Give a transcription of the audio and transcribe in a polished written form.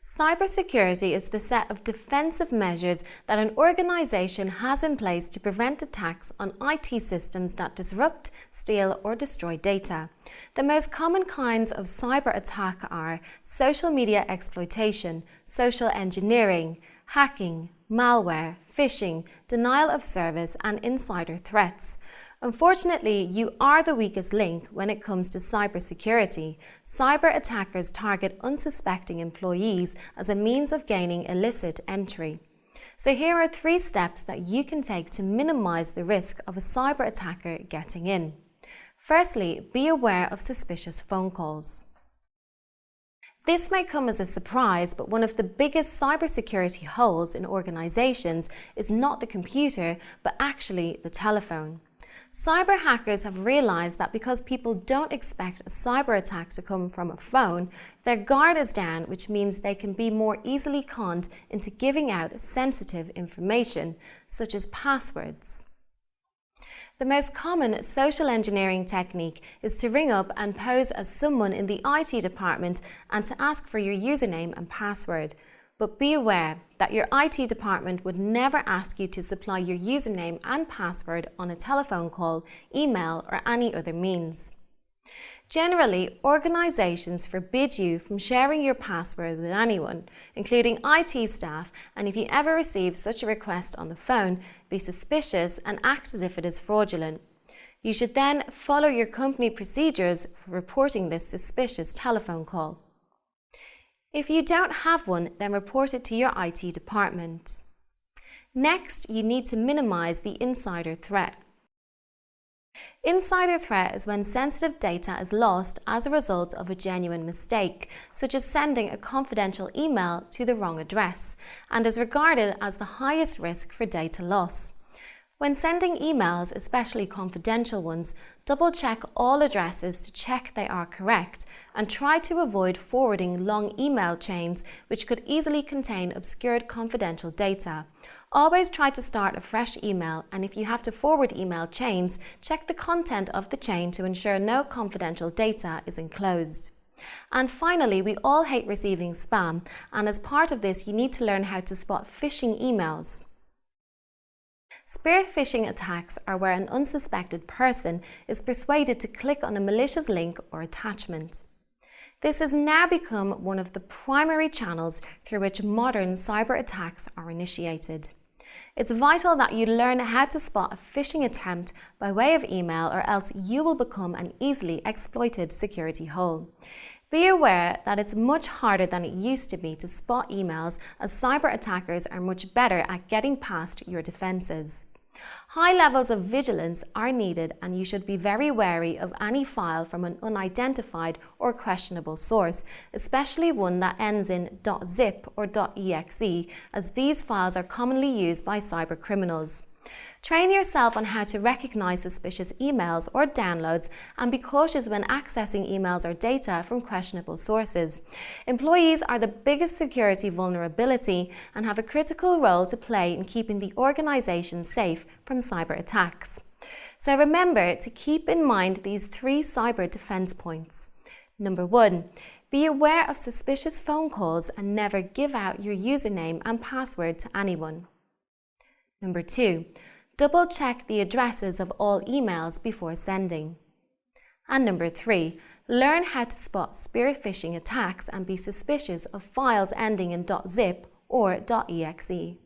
Cybersecurity is the set of defensive measures that an organization has in place to prevent attacks on IT systems that disrupt, steal, or destroy data. The most common kinds of cyber attack are social media exploitation, social engineering, hacking, malware, phishing, denial of service, and insider threats. Unfortunately, you are the weakest link when it comes to cybersecurity. Cyber attackers target unsuspecting employees as a means of gaining illicit entry. So here are 3 steps that you can take to minimize the risk of a cyber attacker getting in. Firstly, be aware of suspicious phone calls. This may come as a surprise, but one of the biggest cybersecurity holes in organizations is not the computer, but actually the telephone. Cyber hackers have realized that because people don't expect a cyber attack to come from a phone, their guard is down, which means they can be more easily conned into giving out sensitive information, such as passwords. The most common social engineering technique is to ring up and pose as someone in the IT department and to ask for your username and password. But be aware that your IT department would never ask you to supply your username and password on a telephone call, email, or any other means. Generally, organizations forbid you from sharing your password with anyone, including IT staff, and if you ever receive such a request on the phone, be suspicious and act as if it is fraudulent. You should then follow your company procedures for reporting this suspicious telephone call. If you don't have one, then report it to your IT department. Next, you need to minimize the insider threat. Insider threat is when sensitive data is lost as a result of a genuine mistake, such as sending a confidential email to the wrong address, and is regarded as the highest risk for data loss. When sending emails, especially confidential ones, double-check all addresses to check they are correct and try to avoid forwarding long email chains which could easily contain obscured confidential data. Always try to start a fresh email, and if you have to forward email chains, check the content of the chain to ensure no confidential data is enclosed. And finally, we all hate receiving spam, and as part of this you need to learn how to spot phishing emails. Spear phishing attacks are where an unsuspected person is persuaded to click on a malicious link or attachment. This has now become one of the primary channels through which modern cyber attacks are initiated. It's vital that you learn how to spot a phishing attempt by way of email, or else you will become an easily exploited security hole. Be aware that it's much harder than it used to be to spot emails, as cyber attackers are much better at getting past your defenses. High levels of vigilance are needed, and you should be very wary of any file from an unidentified or questionable source, especially one that ends in .zip or .exe, as these files are commonly used by cyber criminals. Train yourself on how to recognize suspicious emails or downloads, and be cautious when accessing emails or data from questionable sources. Employees are the biggest security vulnerability and have a critical role to play in keeping the organization safe from cyber attacks. So remember to keep in mind these 3 cyber defense points. Number 1, be aware of suspicious phone calls and never give out your username and password to anyone. Number 2, double-check the addresses of all emails before sending. And number 3, learn how to spot spear phishing attacks and be suspicious of files ending in .zip or .exe.